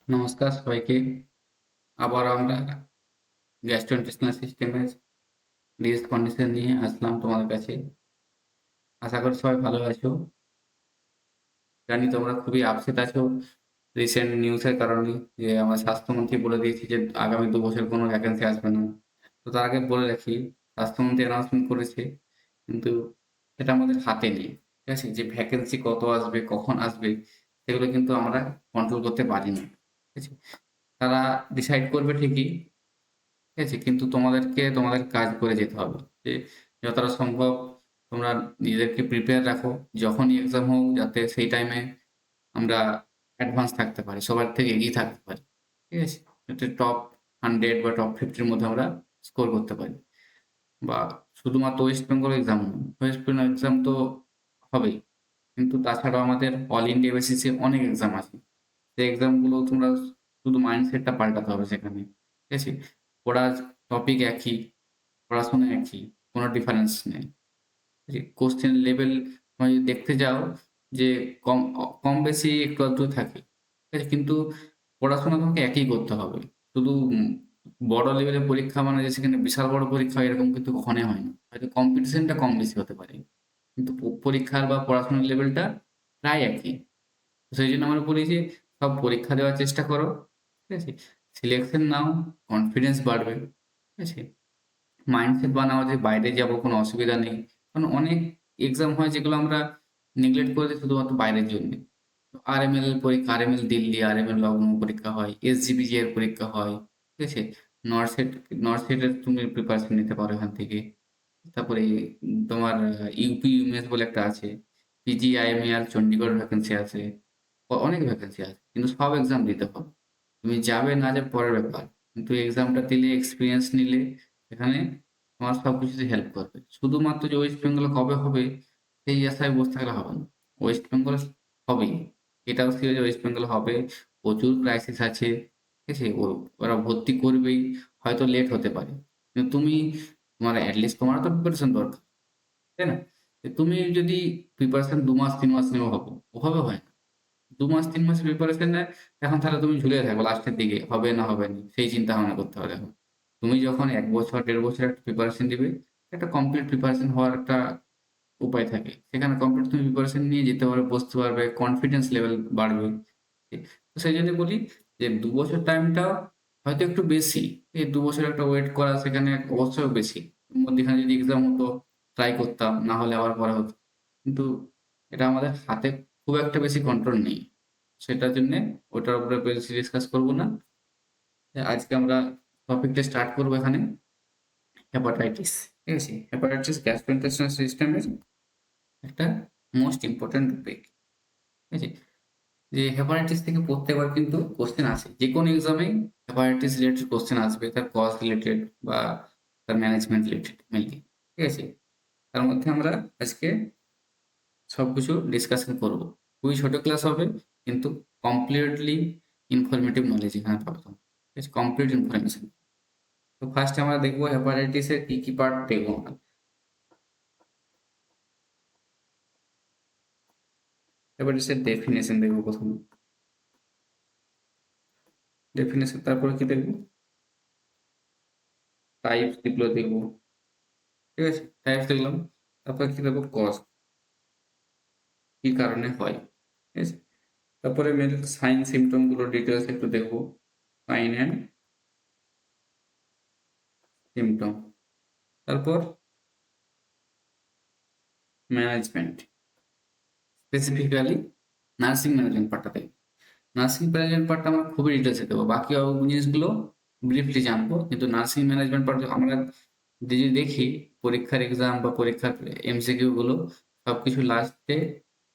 নমস্কার সবাইকে। আবার আমরা গ্যাস্ট্রোইন্টেস্টিনাল সিস্টেমের ডিজিজ কন্ডিশন নিয়ে আসলাম তোমাদের কাছে। আশা করি সবাই ভালো আছো। জানি তোমরা খুবই আপসেট আছো রিসেন্ট নিউজের কারণে, যে আমার স্বাস্থ্যমন্ত্রী বলে দিয়েছে যে আগামী ২ বছর কোনো ভ্যাকেন্সি আসবে না। তো তার আগে বলে রাখি, স্বাস্থ্যমন্ত্রী অ্যানাউন্সমেন্ট করেছে, কিন্তু সেটা আমাদের হাতে নেই। ঠিক আছে? যে ভ্যাকেন্সি কত আসবে, কখন আসবে, সেগুলো কিন্তু আমরা কন্ট্রোল করতে পারি না। ঠিক আছে? তারা ডিসাইড করবে ঠিকই, ঠিক আছে? কিন্তু তোমাদেরকে তোমাদের কাজ করে যেতে হবে। যে যতটা সম্ভব তোমরা নিজেদেরকে প্রিপেয়ার রাখো। যখনই এক্সাম হোক যাতে সেই টাইমে আমরা অ্যাডভান্স থাকতে পারি, সবার থেকে এগিয়ে থাকতে পারি। ঠিক আছে? যাতে টপ 100 বা টপ 50 র মধ্যে আমরা স্কোর করতে পারি। বা শুধুমাত্র ওয়েস্ট বেঙ্গল এক্সাম নয়, ওয়েস্ট বেঙ্গল এক্সাম তো হবেই। কিন্তু তাছাড়াও আমাদের অল ইন্ডিয়া বেসিসে অনেক এক্সাম আছে। সেই এক্সামগুলো তোমরা শুধু মাইন্ডসেটটা পাল্টাতে হবে সেখানে। ঠিক আছে? পড়ার টপিক একই, পড়াশোনা একই, কোনো ডিফারেন্স নেই। যে কোশ্চেন লেভেল তোমরা যদি দেখতে যাও, যে কম বেশি একটু আধটু থাকে। ঠিক আছে? কিন্তু পড়াশোনা তোমাকে একই করতে হবে। শুধু বড় লেভেলের পরীক্ষা মানে যে সেখানে বিশাল বড় পরীক্ষা হয় এরকম কিন্তু কখনোই হয় না। হয়তো কম্পিটিশনটা কম বেশি হতে পারে। কিন্তু পরীক্ষার বা পড়াশোনার লেভেলটা প্রায় একই। সেইজন্য আমরা বলি যে সব পরীক্ষা দেওয়ার চেষ্টা করো। ঠিক আছে? সিলেকশন নাও, কনফিডেন্স বাড়বে। ঠিক আছে? মাইন্ডসেট বানাও যে বাইরে যাবো, কোনো অসুবিধা নেই। কারণ অনেক এক্সাম হয় যেগুলো আমরা নেগলেক্ট করে দেই শুধুমাত্র বাইরের জন্যে। আরএমএল পরীক্ষা, আরএমএল দিল্লি, আরএমএল লখনউ পরীক্ষা হয়, এসজিপিজি এর পরীক্ষা হয়। ঠিক আছে? নরসেট নরসেটের তুমি প্রিপারেশন নিতে পারো এখান থেকে। তারপরে তোমার ইউপি-ইউএমএস বলে একটা আছে। পিজিআইএমইআর চন্ডীগড় ভ্যাকেন্সি আছে। অনেক ভ্যাকেন্সি আছে। কিন্তু সব এক্সাম দিতে হবে। তুমি যাবে না যাবে পরের ব্যাপার। কিন্তু এক্সামটা দিলে, এক্সপেরিয়েন্স নিলে সেখানে তোমার সবকিছুতে হেল্প করবে। শুধুমাত্র যে ওয়েস্ট বেঙ্গলে কবে হবে সেই আশায় বসে থাকলে হবে না। ওয়েস্ট বেঙ্গলে হবেই। এটাও শিওর যে ওয়েস্ট বেঙ্গলে হবে। প্রচুর ক্রাইসিস আছে। ঠিক আছে? ওরা ভর্তি করবেই। হয়তো লেট হতে পারে। কিন্তু তোমার এট লিস্ট তোমারও তো প্রিপারেশন দরকার। তাই না? তুমি যদি প্রিপারেশন ২ মাস ৩ মাস নেওয়া ভাবো, ওভাবে হয় না। ২ মাস ৩ মাসের প্রিপারেশন নেয়, এখন তাহলে তুমি ঝুলে থাকবে লাস্টের দিকে। হবে না হবে না। সেই চিন্তা ভাবনা করতে হবে এখন। তুমি যখন ১ বছর ১.৫ বছর একটা প্রিপারেশন দিবে, একটা কমপ্লিট প্রিপারেশন হওয়ার একটা উপায় থাকে। সেখানে কমপ্লিট তুমি প্রিপারেশন নিয়ে যেতে পারবে, বসতে পারবে, কনফিডেন্স লেভেল বাড়বে। তো সেইজন্য বলি যে ২ বছর টাইমটা হয়তো একটু বেশি। এই ২ বছর একটা ওয়েট করা সেখানে অবশ্যই বেশি। মধ্যিখানে যদি এক্সাম হতো ট্রাই করতাম, না হলে আবার পরে হতো। কিন্তু এটা আমাদের হাতে খুব একটা বেশি কন্ট্রোল নেই। সেটার জন্যে ওটার উপরে বেশি ডিসকাস করব না। আজকে আমরা টপিকটা স্টার্ট করব এখানে হেপাটাইটিস। ঠিক আছে? হেপাটাইটিস গ্যাস্ট্রোইন্টেস্টিনাল সিস্টেমের একটা মোস্ট ইম্পোর্টেন্ট টপিক। ঠিক আছে? যে হেপাটাইটিস থেকে প্রত্যেকবার কিন্তু কোশ্চেন আসে। যেকোনো এক্সামেই হেপাটাইটিস রিলেটেড কোশ্চেন আসবে। তার কজ রিলেটেড বা তার ম্যানেজমেন্ট রিলেটেড মেইনলি। ঠিক আছে? তার মধ্যে আমরা আজকে সবকিছু ডিসকাশন করব। খুবই ছোট ক্লাস হবে কিন্তু কমপ্লিটলি ইনফরমেটিভ নলেজ এখানে পাবে তোমরা। ঠিক আছে? Complete information. তো ফার্স্ট আমরা দেখব হেপাটাইটিসের কি পার্ট দেখব আমরা। হেপাটাইটিসের ডেফিনিশন দেখব প্রথমে। ডেফিনিশন তারপরে কি দেখব? টাইপস যেগুলো দেখব। ঠিক আছে? টাইপস দেখলাম। তারপরে কি দেখব? কজ। কি কারণে হয়। ঠিক আছে? তারপরে মেন সাইন সিম্পটম গুলো ডিটেইলস একটু দেখব। Sign and symptom. তারপর ম্যানেজমেন্ট। স্পেসিফিক্যালি নার্সিং ম্যানেজমেন্ট পার্টটা দেখব। নার্সিং ম্যানেজমেন্ট পার্টটা আমরা খুবই ডিটেইলসে দেখব। বাকি জিনিসগুলো ব্রিফলি জানবো। কিন্তু নার্সিং ম্যানেজমেন্ট পার্ট আমরা যদি দেখি পরীক্ষার এক্সাম বা পরীক্ষার এমসিকিউ গুলো সবকিছু লাস্টে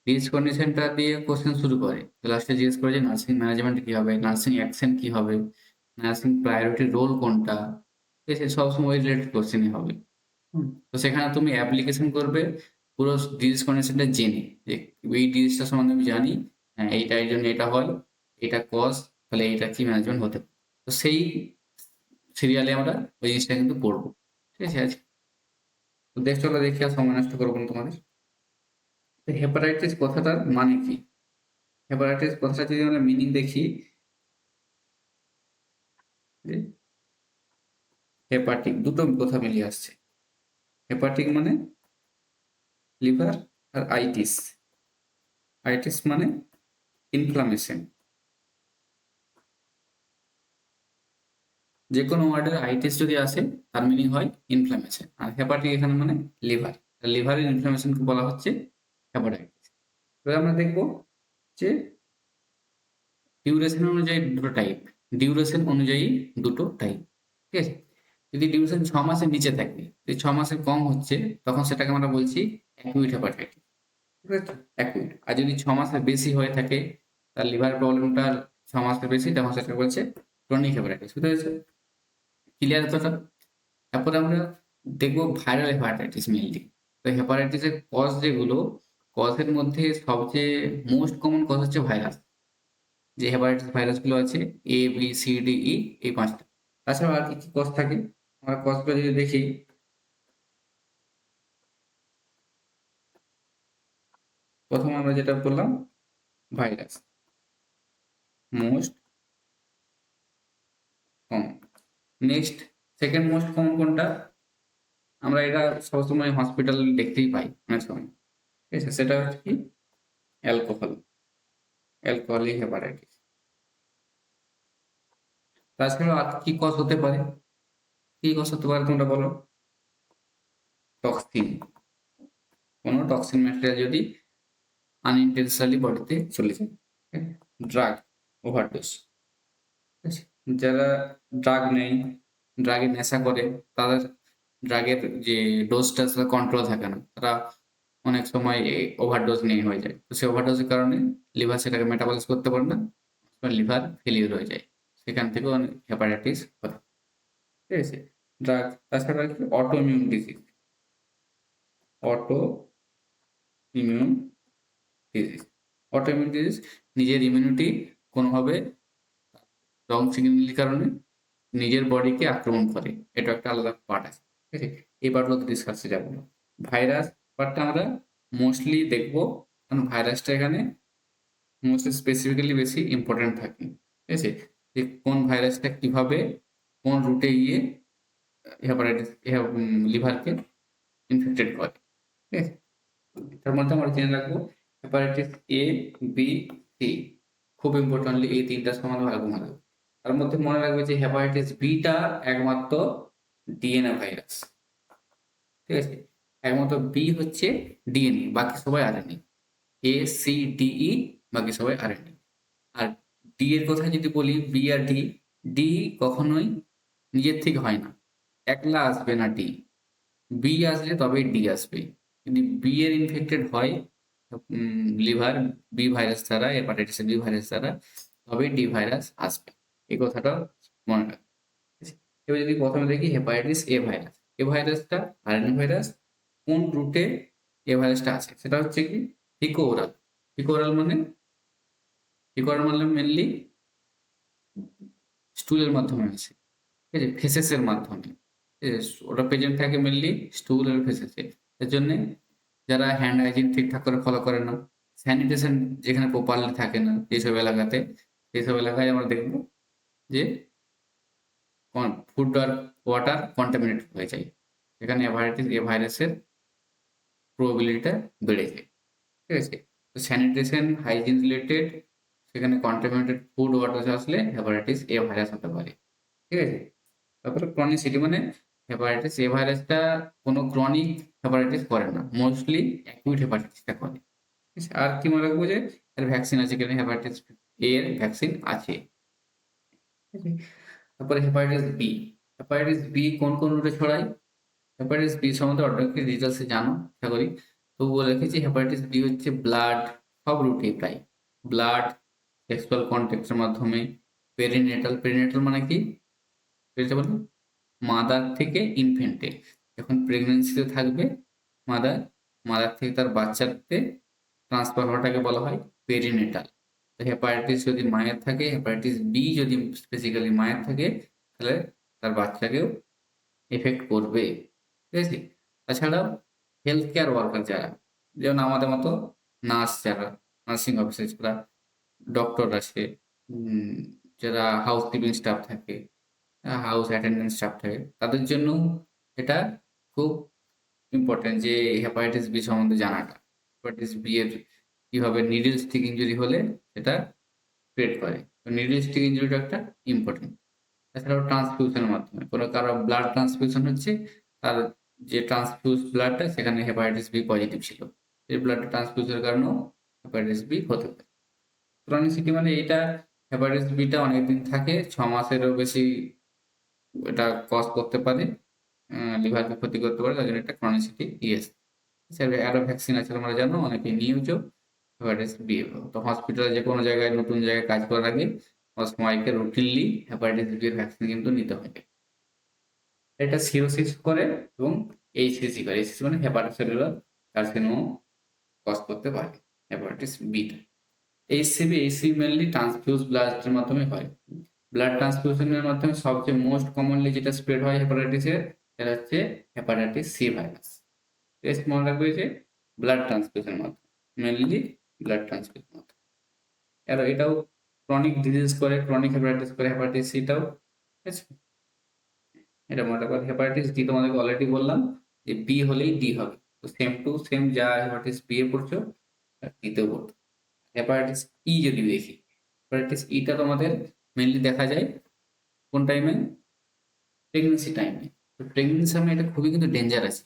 ডিস কন্ডিশনটা দিয়ে কোশ্চেন শুরু করে। লাস্টে জিজ্ঞেস করে যে নার্সিং ম্যানেজমেন্ট কি হবে? নার্সিং অ্যাকশন কি হবে? নার্সিং প্রায়োরিটি রোল কোনটা? ঠিক আছে? সবসময় রিলেটেড কোশ্চেনই হবে। তো সেখানে তুমি অ্যাপ্লিকেশন করবে পুরো ডিজিজ কন্ডিশনটা জেনে, যে এই ডিজিজটা সম্বন্ধে আমি জানি, হ্যাঁ এইটা এর জন্য এটা হয়, এটা কজ, তাহলে এইটা কি ম্যানেজমেন্ট হতে পারে। তো সেই সিরিয়ালে আমরা ওই জিনিসটা কিন্তু পড়বো। ঠিক আছে? আজকে তো চলো দেখি আর সময় নষ্ট করবো না তোমাদের। হেপাটাইটিস কথাটার মানে কি? হেপাটাইটিস কথাটা যদি আমরা মিনিং দেখি, যে হেপাটিক দুটো কথা মিলিয়ে আসছে। হেপাটিক মানে লিভার, আর আইটিস, আইটিস মানে ইনফ্লামেশন। যে কোনো ওয়ার্ডের আইটিস যদি আসে তার মিনিং হয় ইনফ্লামেশন, আর হেপাটিক এখানে মানে লিভার, লিভারের ইনফ্লামেশনকে বলা হচ্ছে হেপাটাইটিস। এবার আমরা দেখব যে ডিউরেশন অনুযায়ী দুটো টাইপ, ডিউরেশন অনুযায়ী দুটো টাইপ, ঠিক আছে? যদি ডিউরেশন 6 মাসের নিচে থাকে, যদি 6 মাসের কম হচ্ছে, তখন সেটাকে আমরা বলছি অ্যাকিউট হেপাটাইটিস, ঠিক আছে? অ্যাকিউট। আর যদি 6 মাসের বেশি হয়ে থাকে, তার লিভার প্রবলেমটা 6 মাসের বেশি, তখন সেটাকে বলছে ক্রনিক হেপাটাইটিস। বুঝতে পেরেছো? ক্লিয়ার এতটা? তারপরে আমরা দেখবো ভাইরাল হেপাটাইটিস মেইনলি। তো হেপাটাইটিসের কজ যেগুলো, কজের মধ্যে সবচেয়ে মোস্ট কমন কজ হচ্ছে ভাইরাস। যে হেপাটাইটিস ভাইরাসগুলো আছে এ, বি, সি, ডি, ই, এই 5 টা। তাছাড়াও আর কি কজ থাকে? আমরা কজগুলো যদি দেখি, প্রথমে আমরা যেটা বললাম virus most common. Next second most common কোনটা? আমরা এটা সবসময় হসপিটাল দেখতেই পাই অনেক সময়, ঠিক আছে? সেটা হচ্ছে কি অ্যালকোহল, অ্যালকোহলিক হেপাটাইটিস। তাছাড়াও আর কি কজ হতে পারে? কি কজ হতে পারে তোমরা বলো? টক্সিন, কোনো টক্সিন ম্যাটেরিয়াল যদি আনইনটেনশনালি বডিতে চলে যায়। ড্রাগ ওভারডোজ, যারা ড্রাগ নেয়, ড্রাগের নেশা করে, তাদের ড্রাগের যে ডোজটা সেটা কন্ট্রোল থাকে না, তারা অনেক সময় ওভারডোজ নিয়ে হয়ে যায়। তো সেই ওভারডোজের কারণে লিভার সেটাকে মেটাবলাইজ করতে পারে না, লিভার ফেলিওর হয়ে যায়, সেখান থেকেও অনেক হেপাটাইটিস হয়, ঠিক আছে? ড্রাগ। তাছাড়া কি auto immune disease, auto immune disease, auto immune disease নিজের ইমিউনিটি কোনোভাবে রং সিগন্যালের কারণে নিজের বডিকে আক্রমণ করে, এটা একটা আলাদা পার্ট আছে, ঠিক আছে? এই পার্টগুলো ডিসকাসে যাবো না। ভাইরাস পার্টটা আমরা মোস্টলি দেখবো, কারণ ভাইরাসটা এখানে মোস্ট স্পেসিফিক্যালি বেশি ইম্পর্টেন্ট থাকে, ঠিক আছে? যে কোন ভাইরাসটা কিভাবে কোন রুটে গিয়ে হেপাটাইটিস লিভারকে ইনফেক্টেড করে, ঠিক আছে? তার মধ্যে আমরা জেনে রাখবো হেপাটাইটিস এ, বি, সি, খুব ইম্পর্টেন্টলি এই তিনটা সমাধান ভালো মনে রাখবো। তার মধ্যে মনে রাখবে যে হেপাটাইটিস বিটা একমাত্র ডিএনএ ভাইরাস, ঠিক আছে? একমাত্র বি হচ্ছে ডিএনএ, বাকি সবাই আরএনএ। এ, সি, ডি, ই বাকি সবাই আরএনএ। আর ডি এর কথা যদি বলি, বি আর ডি, ডি কখনোই নিজের থেকে হয় না, একলা আসবে না ডি, বি আসলে তবেই ডি আসবে। যদি বি এর ইনফেক্টেড হয় লিভার বি ভাইরাস দ্বারা, হেপাটাইটিস বি ভাইরাস দ্বারা, তবেই ডি ভাইরাস আসবে। এই কথাটা মনে রাখবে। এবার যদি প্রথমে দেখি হেপাটাইটিস এ ভাইরাস, এ ভাইরাসটা আরএনএ ভাইরাস। কোন রুটে এ ভাইরাসটা আছে সেটা হচ্ছে কি ফিকো ওরাল। ফিকো ওরাল মানে, ফিকো ওরাল মানে মেনলি স্টুলের মাধ্যমে আসে, ঠিক আছে? ফেসেস এর মাধ্যমে, ঠিক আছে? ওটা প্রেজেন্ট থাকে মেনলি স্টুল আর ফেসেসে। এর জন্য যারা হ্যান্ড হাইজিন ঠিকঠাক করে ফলো করে না, স্যানিটেশন যেখানে প্রপারলি থাকে না যেসব এলাকাতে, সেইসব এলাকায় আমরা দেখবো যে ফুড আর ওয়াটার কন্টামিনেটেড হয়ে যায়, সেখানে হেপাটাইটিস এ ভাইরাসের প্রবাবিলিটিটা বেড়ে যায়, ঠিক আছে? তো স্যানিটেশন হাইজিন রিলেটেড সেখানে কন্টামিনেটেড ফুড ওয়াটার আসলে হেপাটাইটিস এ ভাইরাস হতে পারে, ঠিক আছে? তারপরে ক্রনিসিটি মানে হেপাটাইটিস এ ভাইরাসটা কোনো ক্রনিক হেপাটাইটিস করে না, মোস্টলি অ্যাকিউট হেপাটাইটিসটা করে, ঠিক আছে? আর কি মনে রাখবো যে এর ভ্যাকসিন আছে কিনা, হেপাটাইটিস এ এর ভ্যাকসিন আছে, ঠিক আছে? তারপরে হেপাটাইটিস বি, হেপাটাইটিস বি কোন কোন রুটে ছড়ায়? হেপাটাইটিস বি সম্বন্ধে অনেকে ডিটেলসে জানো আশা করি, তবুও লিখেছি হেপাটাইটিস বি হচ্ছে ব্লাড, সব রুটেই প্রায় ব্লাড, সেক্সুয়াল কন্ট্যাক্টের মাধ্যমে, পেরিনেটাল, পেরিনেটাল মানে কি বুঝতে পারলে? মাদার থেকে ইনফেন্টে, যখন প্রেগন্যান্সিতে থাকবে মাদার, মাদার থেকে তার বাচ্চাতে ট্রান্সফার হওয়াটাকে বলা হয় পেরিনেটাল। তো হেপাটাইটিস যদি মায়ের থাকে, হেপাটাইটিস বি যদি স্পেসিক্যালি মায়ের থাকে, তাহলে তার বাচ্চাকেও এফেক্ট করবে, ঠিক আছে? তাছাড়াও হেলথ কেয়ার ওয়ার্কার যারা, যেমন আমাদের মতো নার্স, যারা নার্সিং অফিসে যারা ডক্টর আছে, যারা হাউস কিপিং স্টাফ থাকে, হাউস অ্যাটেন্ডেন্ট স্টাফ থাকে। তাদের জন্য এটা খুব ইম্পোর্টেন্ট যে হেপাটাইটিস বি সম্বন্ধে জানাটা। হেপাটাইটিস বি এর কিভাবে নিডল স্টিক ইনজুরি হলে সেটা স্প্রেড করে। তো নিডল স্টিক ইনজুরিটা একটা ইম্পোর্টেন্ট। এছাড়াও ট্রান্সফিউশনের মাধ্যমে কোনো কারো ব্লাড ট্রান্সফিউশন হচ্ছে, তার যে ট্রান্সফিউজ ব্লাডটা সেখানে হেপাটাইটিস বি পজিটিভ ছিল। এই ব্লাড ট্রান্সফিউজের কারণেও হেপাটাইটিস বি হতে পারে। ক্রনিসিটি মানে এটা হেপাটাইটিস বিটা অনেকদিন থাকে, ৬ মাসেরও বেশি এটা কজ করতে পারে। লিভারকে ক্ষতি করতে পারে। তার জন্য এটা ক্রনিসিটি ইয়েস। এছাড়া আরো ভ্যাকসিন আছে তোমরা জানো, অনেকে নিয়েওছো হেপাটাইটিস বি। তো হসপিটালে যেকোনো জায়গায় নতুন জায়গায় কাজ করার আগে সবাইকে রুটিনলি হেপাটাইটিস বি এর ভ্যাকসিন কিন্তু নিতে হবে। এটা সিরোসিস করে এবং এইচসিসি করে। এইচসিসি মানে হেপাটোসেলুলার কার্সিনোমা কজ করতে পারে হেপাটাইটিস বিটা। এইচসিভি মেইনলি ট্রান্সফিউজ ব্লাডের মাধ্যমে হয়। ব্লাড ট্রান্সফিউশনের মাধ্যমে সবচেয়ে মোস্ট কমনলি যেটা স্প্রেড হয় হেপাটাইটিসের, সেটা হচ্ছে হেপাটাইটিস সি ভাইরাস। টেস্ট মনে রাখবে যে ব্লাড ট্রান্সফিউশনের মাধ্যমে, মেইনলি ব্লাড ট্রান্সফিউশনের মাধ্যমে। আর এটাও ক্রনিক ডিজিজ করে, ক্রনিক হেপাটাইটিস করে হেপাটাইটিস সিটাও। ঠিক আছে, এটা মনে রাখবে। হেপাটাইটিস ডি তোমাদেরকে অলরেডি বললাম যে বি হলেই ডি হবে। তো সেম টু সেম যা হেপাটাইটিস বি এ পড়ছো ডিতেও পড়তো। হেপাটাইটিস ই যদি দেখি, হেপাটাইটিস ইটা তোমাদের মেইনলি দেখা যায় কোন টাইমে? প্রেগনেন্সি টাইমে। তো প্রেগনেন্সি সময় এটা খুবই কিন্তু ডেঞ্জারাস।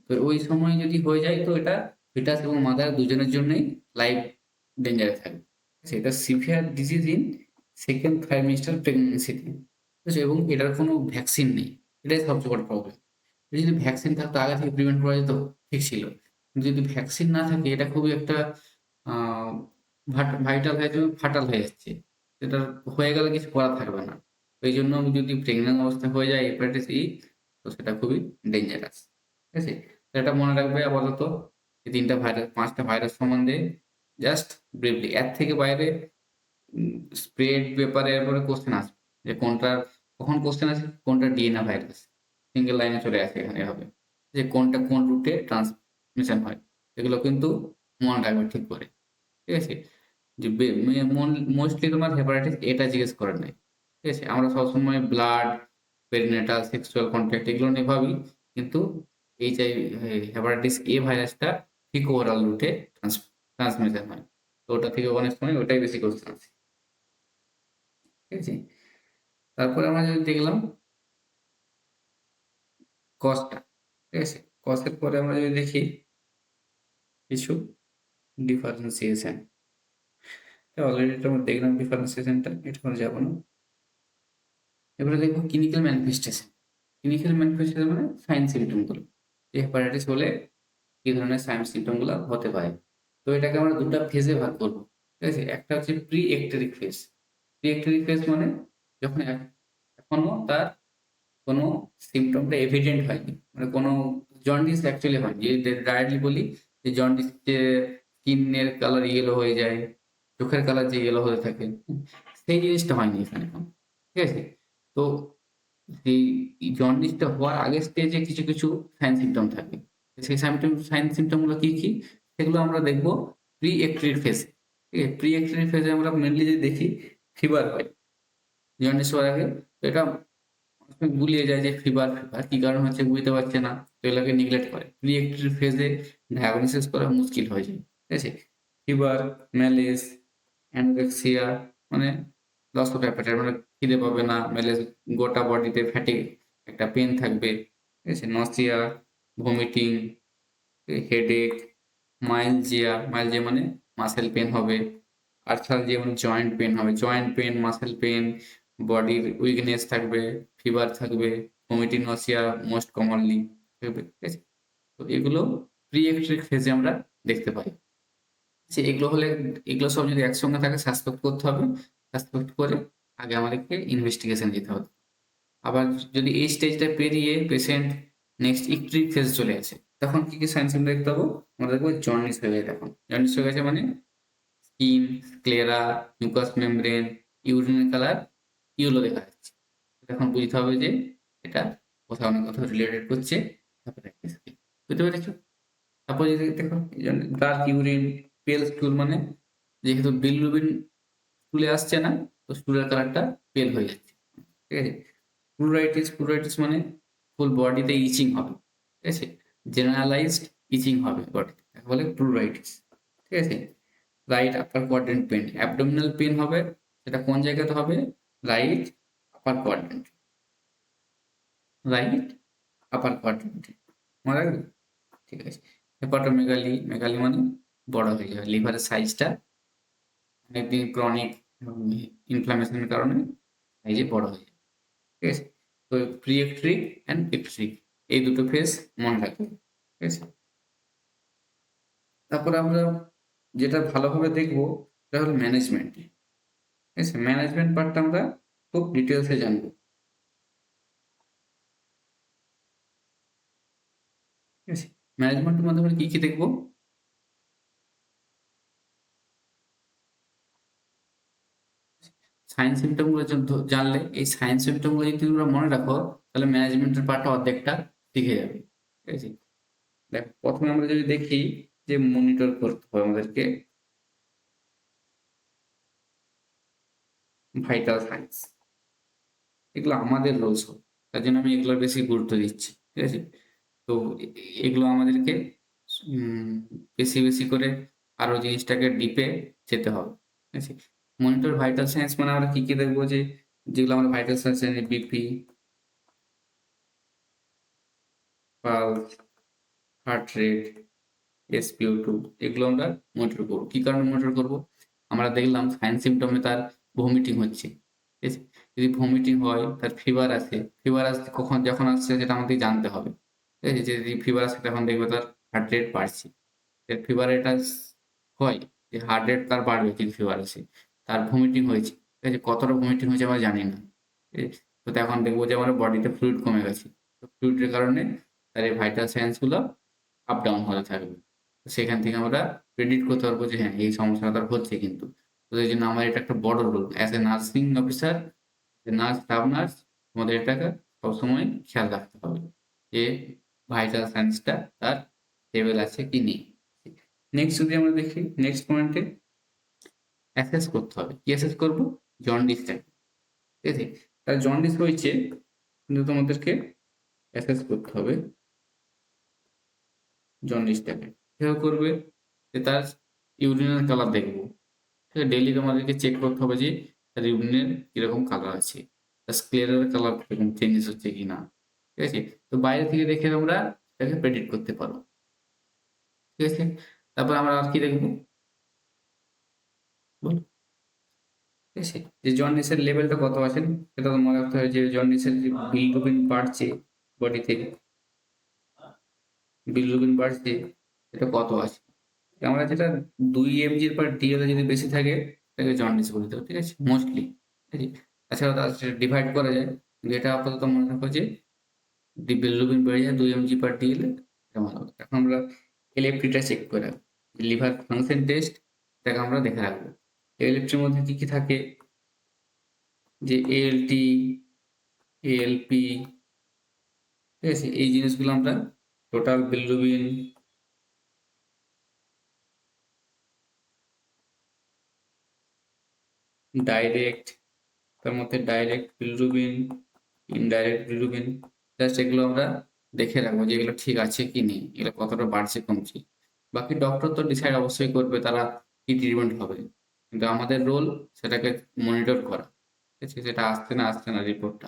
তো ওই সময় যদি হয়ে যায় তো এটা ফিটাস এবং মাদার দুজনের জন্যই লাইফ ডেঞ্জারে থাকবে। সেটা severe disease in second trimester প্রেগনেন্সিতে, ঠিক আছে? এবং এটার কোনো ভ্যাকসিন নেই। এটাই সবচেয়ে বড় প্রবলেম। যদি ভ্যাকসিন থাকতো আগে থেকে প্রিভেন্ট করা যেত, ঠিক ছিল। কিন্তু যদি ভ্যাকসিন না থাকে এটা খুবই একটা আহ ভাইটাল হয়ে যাবে, ফাটাল হয়ে যাচ্ছে। সেটা হয়ে গেলে কিছু করার থাকবে না। তো এই জন্য যদি প্রেগন্যান্ট অবস্থা হয়ে যায় হেপাটাইটিস ই, তো সেটা খুবই ডেঞ্জারাস। ঠিক আছে? তো এটা মনে রাখবে আপাতত এই ৩ টা ভাইরাস ৫ টা ভাইরাস সম্বন্ধে জাস্ট ব্রিফলি। এর থেকে বাইরে স্প্রেড ব্যাপারে এরপরে কোশ্চেন আসবে যে কোনটা, কখন কোশ্চেন আসে কোনটা ডিএনএ ভাইরাস, সিঙ্গেল লাইনে চলে আসে এখানে এভাবে যে কোনটা কোন রুটে ট্রান্সমিশন হয়। এগুলো কিন্তু মনে রাখবে ঠিক করে। ঠিক আছে? যে মোস্টলি তোমার হেপাটাইটিস এটা জিজ্ঞেস করে নাই। ঠিক আছে? আমরা সবসময় ব্লাড, পেরিনেটাল, সেক্সুয়াল কন্টাক্ট এগুলো নিয়ে ভাবি। কিন্তু হেপাটাইটিস এ ভাইরাসটা ফিকো-ওরাল রুটে ট্রান্সমিশন হয়। তো ওটা থেকে অনেক সময় ওটাই বেশি কোশ্চেন আসে। ঠিক আছে? তারপরে আমরা যদি দেখলাম কজটা। ঠিক আছে? কজের পরে আমরা যদি দেখি কিছু ডিফারেন্সিয়েশন। অলরেডি এটা আমরা দেখলাম ডিফারেন্সিয়েশনটা, এটা আমরা যাব না। এবারে দেখব ক্লিনিক্যাল ম্যানিফেস্টেশন। ক্লিনিক্যাল ম্যানিফেস্টেশন মানে সাইন সিম্পটম গুলো। যে হেপাটাইটিস হলে কি ধরনের সাইন সিম্পটম গুলো হতে পারে। তো এটাকে আমরা ২ টা ফেজে ভাগ করব। ঠিক আছে? একটা হচ্ছে প্রি একটেরিক ফেজ। প্রি একটেরিক ফেজ মানে যখন এখনো তার কোনো সিম্পটমটা এভিডেন্ট হয়নি। মানে কোনো জন্ডিস অ্যাকচুয়ালি হয়নি। যে ডাইরেক্টলি বলি যে জন্ডিস যে স্কিনের কালার ইয়েলো হয়ে যায়, চোখের কালার যে ইয়েলো হয়ে থাকে, সেই জিনিসটা হয়নি এখানে এখন। ঠিক আছে? তো এই জন্ডিসটা হওয়ার আগের স্টেজে কিছু সাইন সিম্পটম থাকে। সেই সাইন সিম্পটম গুলো কি? সেগুলো আমরা দেখব প্রি একটেরিক ফেজে। ঠিক আছে? প্রি একটেরিক ফেজে আমরা মেইনলি যদি দেখি ফিভার হয়। জন্ডিস হওয়ার আগে। তো এটা গুলিয়ে যায় যে ফিভার কি কারণ হচ্ছে বুঝতে পারছে না। তো এগুলোকে নেগলেক্ট করে। প্রি-একটিভ ফেজে ডায়াগনোসিস করা মুশকিল হয়ে যায়। ঠিক আছে? ফিভার, ম্যালেজ, অ্যানোরেক্সিয়া মানে লস অফ অ্যাপেটাইট মানে খিদে পাবে না। ম্যালেজ গোটা বডিতে ফ্যাটিগ একটা পেইন থাকবে। ঠিক আছে? নসিয়া, ভমিটিং, হেডেক, মাইলজিয়া মানে মাসল পেইন হবে। আর্থালজিয়া মানে জয়েন্ট পেইন হবে। জয়েন্ট পেইন, মাসল পেইন, বডির উইকনেস থাকবে, ফিভার থাকবে, ভমিটিং, নসিয়া মোস্ট কমনলি থাকবে। ঠিক আছে? তো এগুলো প্রি-একটেরিক ফেজে আমরা দেখতে পাই। যে এগুলো সব যদি একসঙ্গে থাকে সাসপেক্ট করতে হবে। সাসপেক্ট করে আগে আমাদেরকে ইনভেস্টিগেশন দিতে হবে। আবার যদি এই স্টেজটা পেরিয়ে পেশেন্ট নেক্সট ইকট্রিক ফেজে চলে আসে, তখন কি সাইন সিম্পটম দেখতে পাবো? আমরা দেখবো জন্ডিস হয়ে গেছে তখন। জন্ডিস হয়ে গেছে মানে স্কিন, স্ক্লেরা, মিউকাস মেমব্রেন, ইউরিনের কালার ইয়েলো দেখা যাচ্ছে। তখন বুঝতে হবে যে এটা কোথাও না কোথাও রিলেটেড করছে হেপাটাইটিসকে। বুঝতে পেরেছো? তারপর যদি দেখো ডার্ক ইউরিন, পেল স্টুল মানে যেহেতু বিলিরুবিন স্টুলে আসছে না, তো স্টুলের কালারটা পেল হয়ে যাচ্ছে। ঠিক আছে? প্লুরাইটিস মানে ফুল বডিতে ইচিং হবে। ঠিক আছে? জেনারেলাইজড ইচিং হবে বডিতে। তাকে বলে প্লুরাইটিস। ঠিক আছে? Right upper quadrant pain. Abdominal pain হবে, সেটা কোন জায়গাতে হবে? Right upper quadrant. Right upper quadrant. মনে রাখবে? ঠিক আছে। মেগালি মানে বড় হয়ে যাওয়া। লিভারের সাইজটা অনেকদিন ক্রনিক ইনফ্লামেশনের কারণে সাইজে বড় হয়ে যায়। ঠিক আছে? তো প্রি-একট্রিক অ্যান্ড একট্রিক এই দুটো ফেজ মনে রাখবে। ঠিক আছে? তারপরে আমরা যেটা ভালোভাবে দেখব সেটা হলো ম্যানেজমেন্ট। ঠিক আছে? ম্যানেজমেন্ট পার্টটা আমরা খুব ডিটেইলসে জানব। ঠিক আছে? ম্যানেজমেন্টের মধ্যে আমরা কি দেখব? সাইন সিম্পটম গুলো জানলে এই সাইন সিম্পটম গুলো যদি তোমরা মনে রাখো তাহলে ম্যানেজমেন্টের পার্টটা অর্ধেকটা শিখে যাবে। ঠিক আছে? দেখো প্রথমে আমরা যদি দেখি যে মনিটর করতে হবে আমাদেরকে ভাইটাল সাইন্স। এগুলো আমাদের রোলস হবে। তার জন্য আমি এগুলোর বেশি গুরুত্ব দিচ্ছি। ঠিক আছে? তো এগুলো আমাদেরকে উম বেশি করে আরো জিনিসটাকে ডিপে যেতে হবে। ঠিক আছে? মনিটর ভাইটাল সাইন্স মানে আমরা কি দেখবো যে যেগুলো আমরা ভাইটাল সাইন্স জানি BP, pulse, heart rate, SpO2 এগুলো আমরা মনিটর করব। কি কারণে মনিটর করব? আমরা দেখলাম সাইন সিম্পটমে তার ভমিটিং হচ্ছে। ঠিক আছে? যদি ভমিটিং হয়, তার ফিভার আছে। ফিভার আসছে যখন আসছে সেটা আমাদের জানতে হবে। ঠিক আছে? যদি ফিভার আসে তখন দেখবে তার হার্ট রেট বাড়ছে। ফিভার এটা হয় যে হার্ট রেট তার বাড়বে যদি ফিভার আসে। তার ভমিটিং হয়েছে। ঠিক আছে? কতটা ভমিটিং হয়েছে আমরা জানি না। ঠিক আছে? তো তখন দেখব যে আমার বডিতে ফ্লুইড কমে গেছে। তো ফ্লুইডের কারণে তার এই ভাইটাল সাইন্স গুলো আপ ডাউন হতে থাকবে। সেখান থেকে আমরা প্রেডিক্ট করতে পারবো যে হ্যাঁ, এই সমস্যাটা তার হচ্ছে কিন্তু। তো এইজন্য আমার এটা একটা বড় role. As a nursing officer, nurse, staff nurse আমাদের এটাকে সবসময় খেয়াল রাখতে হবে যে ভাইটাল সাইন্সটা তার লেভেল আছে কি নেই। নেক্সট যদি আমরা দেখি নেক্সট পয়েন্টে অ্যাসেস করতে হবে। কি অ্যাসেস করব? জন্ডিসটাকে। ঠিক আছে? তার জন্ডিস হয়েছে কিন্তু তোমাদেরকে অ্যাসেস করতে হবে জন্ডিসটাকে। কিভাবে করবে? যে তার ইউরিনের কালার দেখব। ঠিক আছে? ডেইলি তোমাদেরকে চেক করতে হবে যে তার ইউরিনের কিরকম কালার আছে। তার স্ক্লেরার কালার কিরকম চেঞ্জেস হচ্ছে কিনা। ঠিক আছে? তো বাইরে থেকে দেখে তোমরা এটাকে প্রেডিক্ট করতে পারো। ঠিক আছে? তারপর আমরা আর কি দেখব? বলো। ঠিক আছে? যে জন্ডিসের লেভেলটা কত আছে সেটা তো মনে রাখতে হবে যে জন্ডিসের যে বিলিরুবিন বাড়ছে বডি থেকে, বিলিরুবিন বাড়ছে এটা কত আছে। আমরা যেটা 2 mg/dl এ যদি বেশি থাকে সেটাকে জন্ডিস বলতে হবে। ঠিক আছে? মোস্টলি। ঠিক আছে? তাছাড়া সেটা ডিভাইড করা যায়। কিন্তু এটা আপাতত মনে রাখো যে বিলিরুবিন বেড়ে যায় 2 mg/dl এ এটা ভালো। এখন আমরা এলএফটিটা চেক করে রাখবো। লিভার ফাংশন টেস্ট এটাকে আমরা দেখে রাখবো। এলএফটির মধ্যে কি থাকে? যে ALT, ALP, ঠিক আছে? এই জিনিসগুলো আমরা টোটাল বিলিরুবিন, ডাইরেক্ট, তার মধ্যে direct bilirubin, indirect bilirubin, just এগুলো আমরা দেখে রাখবো যে এগুলো ঠিক আছে কি নেই, এগুলো কতটা বাড়ছে কমছে। বাকি ডক্টর তো ডিসাইড অবশ্যই করবে তারা কি ট্রিটমেন্ট হবে, কিন্তু আমাদের রোল সেটাকে মনিটর করা। ঠিক আছে? সেটা আসছে না রিপোর্টটা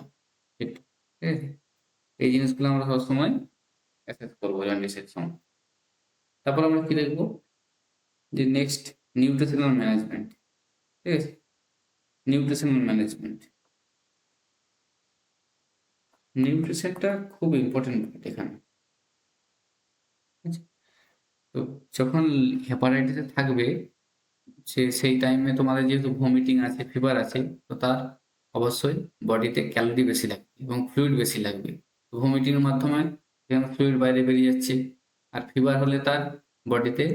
ঠিক। ঠিক আছে? এই জিনিসগুলো আমরা সবসময় অ্যাসেস করবো জন্ডিসের সময়। তারপর আমরা কি দেখবো? যে নেক্সট নিউট্রিশনাল ম্যানেজমেন্ট। ঠিক আছে? নিউট্রিশনাল ম্যানেজমেন্ট, নিউট্রিশনটা খুব ইম্পর্টেন্ট এখানে। ঠিক আছে? তো যখন হেপাটাইটিসে থাকবে সেই টাইমে তোমাদের যেহেতু ভমিটিং আছে, ফিভার আছে, তো তার অবশ্যই বডিতে ক্যালোরি বেশি লাগবে এবং ফ্লুইড বেশি লাগবে। ভমিটিং এর মাধ্যমে সেখানে ফ্লুইড বাইরে বেরিয়ে যাচ্ছে। আর ফিভার হলে তার বডিতে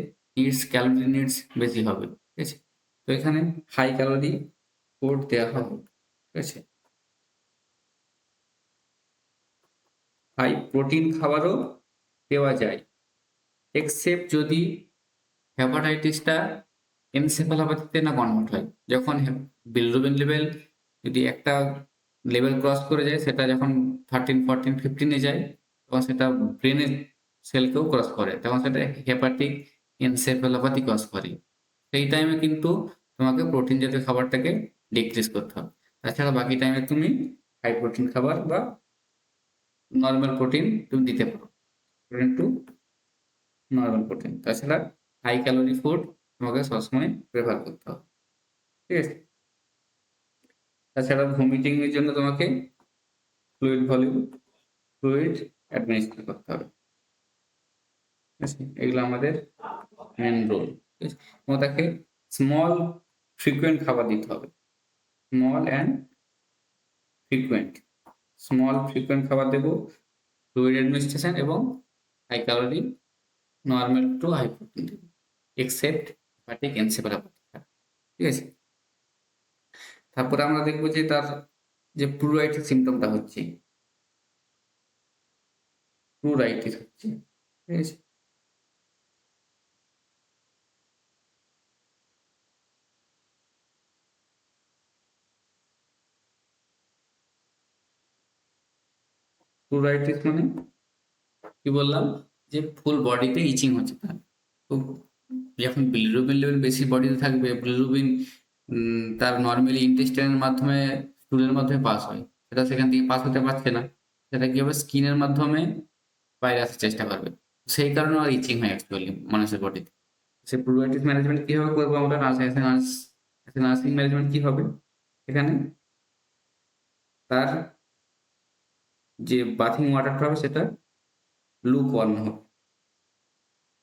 ক্যালোরি নিডস বেশি হবে। ঠিক আছে? তো এখানে হাই ক্যালোরি ফুড দেওয়া হবে। ঠিক আছে? হাই প্রোটিন খাবারও দেওয়া যায়। এক্সেপ্ট যদি হেপাটাইটিসটা এনসেফালোপ্যাথিতে না কনভার্ট হয়। যখন বিলিরুবিন লেভেল যদি একটা লেভেল ক্রস করে যায়, সেটা যখন 13, 14, 15 যায়, তখন সেটা ব্রেনের সেলকেও ক্রস করে। তখন সেটা হেপাটিক এনসেফ্যালোপ্যাথি ক্রস করে। সেই টাইমে কিন্তু তোমাকে প্রোটিন জাতীয় খাবারটাকে ডিক্রিজ করতে হবে। তাছাড়া বাকি টাইমে তুমি হাই প্রোটিন খাবার বা নরমাল প্রোটিন তুমি দিতে পারো। Protein to normal protein. তাছাড়া হাই ক্যালোরি ফুড তোমাকে সবসময় প্রেফার করতে হবে। ঠিক আছে? তাছাড়া ভমিটিং এর জন্য তোমাকে ফ্লুইড অ্যাডমিনিস্ট্রেট করতে হবে। ঠিক আছে? এগুলো আমাদের মেন রোল। ঠিক আছে? এবং তাকে স্মল ফ্রিকোয়েন্ট খাবার দিতে হবে। Small and frequent. Small frequent খাবার দেবো, ফ্লুইড অ্যাডমিনিস্ট্রেশন এবং high calorie, normal to high protein দেবো। Except hepatic encephalopathy. ঠিক আছে? তারপরে আমরা দেখবো যে তার যে প্লুরাইটিস সিম্পটমটা হচ্ছে, প্লুরাইটিস হচ্ছে। ঠিক আছে? প্লুরাইটিস মানে কি বললাম, যে ফুল বডিতে ইচিং হচ্ছে তার। তো যখন বিলিরুবিন লেভেল বেশি বডিতে থাকবে, বিলিরুবিন তার নর্মালি ইন্টেস্টাইনের মাধ্যমে স্টুলের মাধ্যমে পাস হয়, সেটা সেখান থেকে পাস হতে পারছে না, সেটা কি হবে, স্কিনের মাধ্যমে বাইরে আসার চেষ্টা করবে। সেই কারণে আর ইচিং হয় অ্যাকচুয়ালি মানুষের বডিতে। সে প্রোবায়োটিক ম্যানেজমেন্ট কিভাবে করবো আমরা, নার্সিং ম্যানেজমেন্ট কি হবে এখানে, তার যে বাথিং ওয়াটারটা হবে সেটা লুক ওয়ার্ম হবে,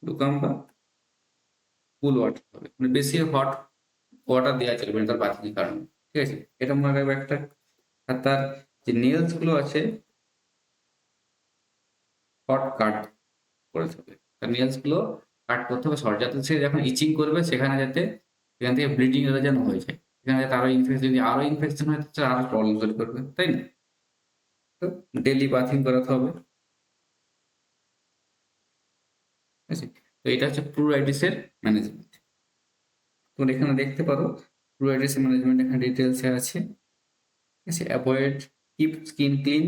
লুকওয়ার্ম বা কুল ওয়াটার হবে, মানে বেশি হট ওয়াটার দেওয়া চলবে না তার বাথিং কারণে। ঠিক আছে? এটা মনে রাখবে একটা। আর তার যে নেলস গুলো আছে, হট কাট করতে হবে। তার নেলস গুলো কাট করতে হবে শর্ট, যাতে সে যখন ইচিং করবে সেখানে যাতে সেখান থেকে ব্লিডিং এর যেন হয়ে যায়। সেখানে যাতে আরো ইনফেকশন, যদি আরো ইনফেকশন হয় তাহলে আরো প্রবলেম তৈরি করবে, তাই না? তো ডেইলি বাথিং করাতে হবে। ঠিক আছে? তো এটা হচ্ছে প্লুরাইটিস এর ম্যানেজমেন্ট। তোমরা এখানে দেখতে পারো প্লুরাইটিস এর ম্যানেজমেন্ট এখানে ডিটেলস এ আছে। ঠিক আছে? Avoid, keep skin clean,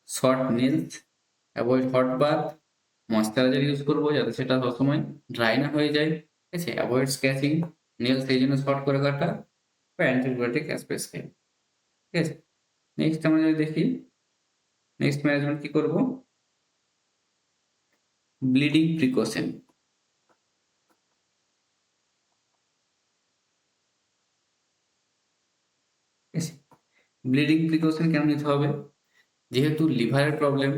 short nails, avoid hot bath, moisturiser use করবো যাতে সেটা সবসময় ড্রাই না হয়ে যায়। ঠিক আছে? অ্যাভয়েড স্ক্র্যাচিং নেলস, সেই জন্য শর্ট করে কাটা, বা অ্যান্টিবায়োটিক অ্যাসপেক্ট। ঠিক আছে? নেক্সট আমরা যদি দেখি, নেক্সট ম্যানেজমেন্ট কি করব, ব্লিডিং প্রিকশন। ঠিক আছে? ব্লিডিং প্রিকশন কেন নিতে হবে, যেহেতু লিভারের প্রবলেম,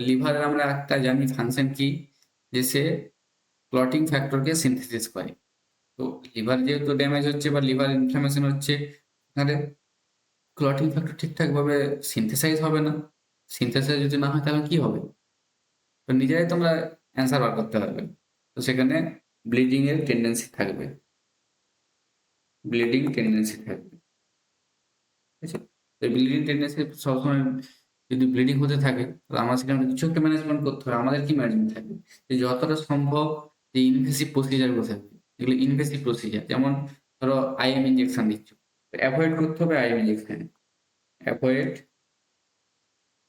লিভারের আমরা একটা জানি ফাংশন কি, যে সে ক্লটিং ফ্যাক্টরকে সিনথেসিস করে। তো লিভার যেহেতু ড্যামেজ হচ্ছে বা লিভার ইনফ্লামেশন হচ্ছে, তাহলে ক্লটিং ফ্যাক্টর ঠিকঠাক ভাবে সিনথেসাইজ হবে না। সিনথেসাইজ যদি না হয় তাহলে কি হবে, তো নিজেরাই তোমরা অ্যান্সার বার করতে পারবে। তো সেখানে ব্লিডিং এর টেন্ডেন্সি থাকবে, ব্লিডিং টেন্ডেন্সি থাকবে। ঠিক আছে? তো ব্লিডিং টেন্ডেন্সি সবসময় যদি ব্লিডিং হতে থাকে, তাহলে আমার সেখানে কিছু একটা ম্যানেজমেন্ট করতে হবে। আমাদের কি ম্যানেজমেন্ট থাকবে, যে যতটা সম্ভব যে ইনভেসিভ প্রসিজার গুলো থাকবে, এগুলো ইনভেসিভ প্রসিজার, যেমন ধরো আইএম ইনজেকশন দিচ্ছ, অ্যাভয়েড করতে হবে IM injection, avoid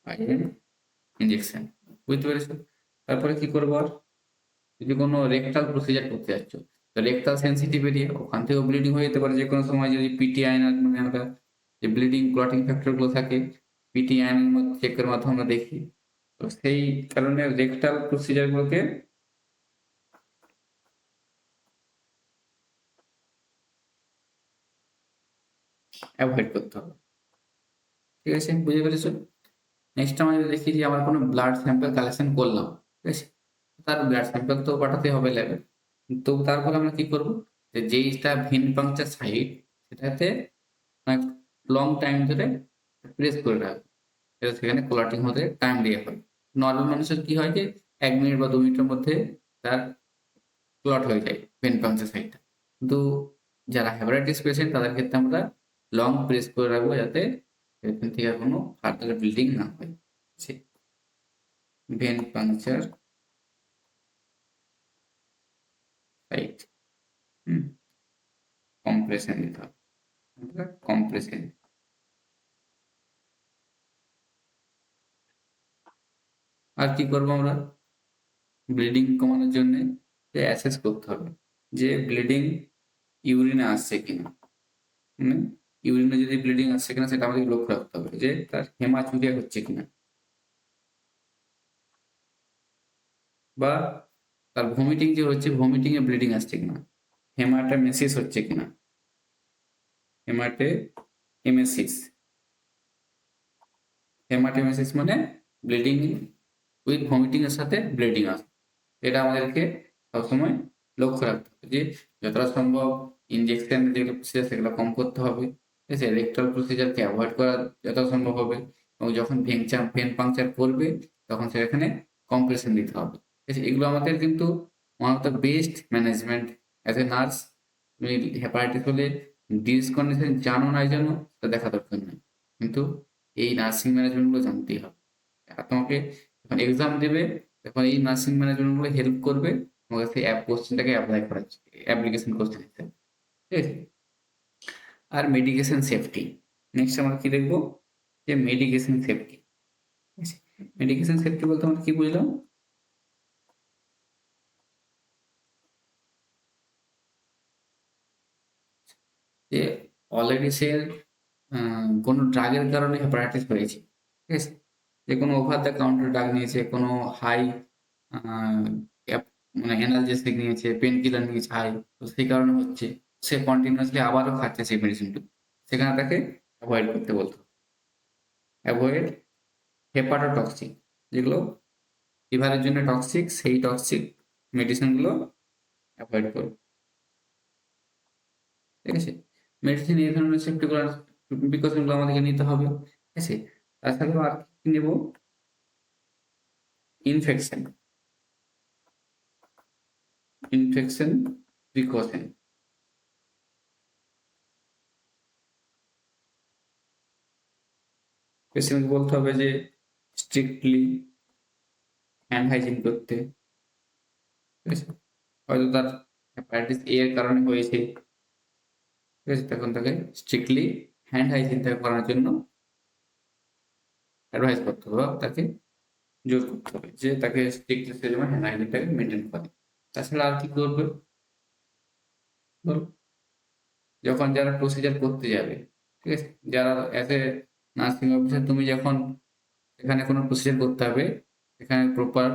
IM injection. বুঝতে পেরেছো? তারপরে কি করবো আর, যদি কোনো রেকটাল প্রসিজার করতে যাচ্ছ, তো রেকটাল সেনসিটিভ এরিয়া, ওখান থেকেও ব্লিডিং হয়ে যেতে পারে যে কোনো সময়, যদি পিটি আয়নার মানে আমরা যে ব্লিডিং ক্লটিং ফ্যাক্টর গুলো থাকে, পিটি আয়নের মধ্যে চেকের মাধ্যমে আমরা দেখি। তো সেই কারণে রেকটাল প্রসিজার গুলোকে অ্যাভয়েড করতে হবে। ঠিক আছে? বুঝে পেরেছো? নেক্সট আমরা যদি দেখি যে আমরা কোনো ব্লাড স্যাম্পল কালেকশন করলাম, ঠিক আছে, তার ব্লাড স্যাম্পল তো পাঠাতে হবে ল্যাবে। তো তারপরে আমরা কি করবো, যে যেইটা ভেন পাংচার সাইট, সেটাতে লং টাইম ধরে প্রেস করে রাখবো, এটা সেখানে ক্লটিং হতে টাইম দিয়ে হয়। নর্মাল মানুষের কি হয় যে ১ মিনিট বা ২ মিনিটের মধ্যে তার ক্লট হয়ে যায় ভেন পাংচার সাইটটা। কিন্তু যারা হেপাটাইটিস পেশেন্ট তাদের ক্ষেত্রে আমরা লং প্রেস করে রাখবো, যাতে এখান থেকে আর কোনো ফার্দার ব্লিডিং না হয়। Vein puncture site, hmm, compression দিতে হবে, কম্প্রেশন। আর কি করবো আমরা ব্লিডিং কমানোর জন্য যে অ্যাসেস করতে হবে যে ব্লিডিং ইউরিনে আসছে কিনা, মানে ইউরিনে যদি ব্লিডিং আসছে কিনা সেটা আমাদের লক্ষ্য রাখতে হবে, যে তার হেমাচুরিয়া হচ্ছে কিনা, বা তার ভমিটিং যে হচ্ছে ভমিটিং এ ব্লিডিং আসছে কিনা, হেমাটামেসিস হচ্ছে কিনা, হেমাটেমেসিস, হেমাটেমেসিস মানে ব্লিডিং উইথ ভমিটিং এর সাথে ব্লিডিং আসে, এটা আমাদেরকে সবসময় লক্ষ্য রাখতে হবে যে যতটা সম্ভব ইনজেকশন যেগুলো প্রসিজার সেগুলো কম করতে হবে, ঠিক আছে, রেক্টাল প্রসিজারকে অ্যাভয়েড করা যতটা সম্ভব হবে, এবং যখন ভেন পাংচার করবে তখন সেখানে কম্প্রেশন দিতে হবে, ঠিক আছে। এগুলো আমাদের কিন্তু one of the best management as a nurse. তুমি হেপাটাইটিস হলে ডিজিজ কন্ডিশন জানো না জানো তা দেখা দরকার নেই, কিন্তু এই নার্সিং ম্যানেজমেন্টগুলো জানতেই হবে। আর তোমাকে যখন এক্সাম দেবে তখন এই নার্সিং ম্যানেজমেন্টগুলো হেল্প করবে তোমাকে সেই কোশ্চেনটাকে অ্যাপ্লাই করার, অ্যাপ্লিকেশন কোশ্চেন হিসেবে, ঠিক আছে। আর মেডিকেশন সেফটি, নেক্সট আমরা কি দেখবো যে মেডিকেশন সেফটি। মেডিকেশন সেফটি বলতে আমরা কি বুঝলাম, যে অলরেডি সে কোনো ড্রাগের কারণে হেপাটাইটিস হয়েছে, ঠিক আছে, যে কোনো ওভার দ্য কাউন্টার ড্রাগ নিয়েছে, কোনো হাই মানে অ্যানালজেসিক নিয়েছে, পেন কিলার নিয়েছে হাই, তো সেই কারণে হচ্ছে, সে কন্টিনিউয়াসলি আবারও খাচ্ছে সেই মেডিসিনটা, সেখানে তাকে অ্যাভয়েড করতে বলতো, অ্যাভয়েড হেপাটোটক্সিক, যেগুলো লিভারের জন্য টক্সিক, সেই টক্সিক মেডিসিনগুলো অ্যাভয়েড করো, ঠিক আছে। মেডিসিন এই ধরনের সেফটিগুলো প্রিকশনগুলো আমাদেরকে নিতে হবে, ঠিক আছে। তাছাড়াও আর কি নেব, ইনফেকশন, ইনফেকশন প্রিকশন, পেশেন্টকে বলতে হবে যে স্ট্রিক্টলি হ্যান্ড হাইজিন করতে, ঠিক আছে। হয়তো তার হেপাটাইটিস এ এর কারণে হয়েছে, ঠিক আছে, তখন তাকে স্ট্রিক্টলি হ্যান্ড হাইজিনটা করার জন্য অ্যাডভাইস করতে হবে, বা তাকে জোর করতে হবে যে তাকে স্ট্রিক্টলি সে যেন হ্যান্ড হাইজিনটাকে মেনটেন করে। তাছাড়া আর কি করবে বলো, যখন যারা প্রসিজার করতে যাবে, ঠিক আছে, যারা অ্যাজ এ নার্সিং অফিসার তুমি যখন এখানে কোনো প্রসিজার করতে হবে, এখানে প্রপার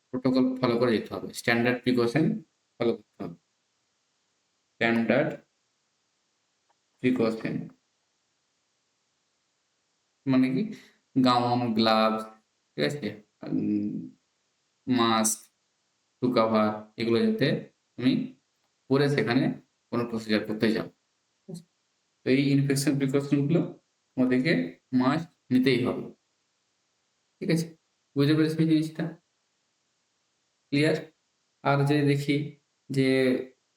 প্রোটোকল ফলো করে যেতে হবে, স্ট্যান্ডার্ড প্রিকশন ফলো করতে হবে, স্ট্যান্ডার্ড প্রিকশন মানে কি, গাউন, গ্লাভস, ঠিক আছে, মাস্ক, টু কাভার, এগুলো যাতে তুমি পরে সেখানে কোনো প্রসিজার করতে যাও, ঠিক আছে? তো এই ইনফেকশন প্রিকশন গুলো আমাদেরকে মাস্ট নিতেই হবে, ঠিক আছে। বুঝতে পেরেছি এই জিনিসটা, ক্লিয়ার। আর যদি দেখি যে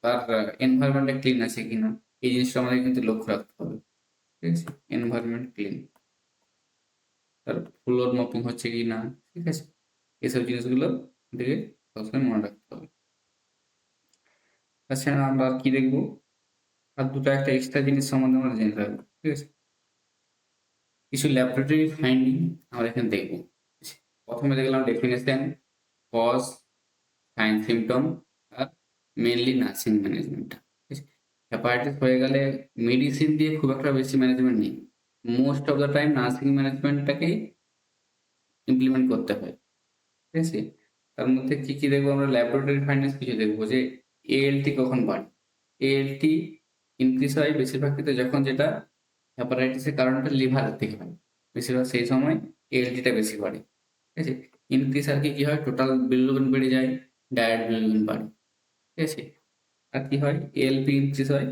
তার এনভায়রনমেন্টটা ক্লিন আছে কিনা, এই জিনিসটা আমাদের কিন্তু লক্ষ্য রাখতে হবে, ঠিক আছে। এনভায়রনমেন্ট ক্লিন, তার ফ্লোর মপিং হচ্ছে কি না, ঠিক আছে, এসব জিনিসগুলো আমাদেরকে সবসময় মনে রাখতে হবে। তাছাড়া আমরা আর কি দেখবো, আর দুটো একটা এক্সট্রা জিনিস সম্বন্ধে আমরা জেনে রাখবো, ঠিক আছে। কিছু ল্যাবরেটরি ফাইন্ডিং আমরা এখানে দেখবো। প্রথমে দেখলাম ডেফিনেশন, কজ, সাইন সিমটম, আর মেনলি নার্সিং ম্যানেজমেন্টটা, হেপাটাইটিস হয়ে গেলে মেডিসিন দিয়ে খুব একটা বেশি ম্যানেজমেন্ট নেই, most of the time nursing ম্যানেজমেন্টটাকেই ইমপ্লিমেন্ট করতে হয়, ঠিক আছে। তার মধ্যে কি কি দেখবো আমরা, ল্যাবরেটরি ফাইন্ডিংস কিছু দেখবো, যে এএলটি কখন বাড়ে, এএলটি ইনক্রিজ হয় বেশিরভাগ ক্ষেত্রে যখন যেটা হেপাটাইটিসের কারণটা লিভার থেকে হয়, বেশিরভাগ সেই সময় এএলটিটা বেশি বাড়ে, ঠিক আছে। ইনক্রিজ আর কি হয়, টোটাল বিলিরুবিন বেড়ে যায়, ডায়েট বিলিরুবিন বাড়ে, ঠিক আছে। আর কি হয়, এএলপি ইনক্রিজ হয়,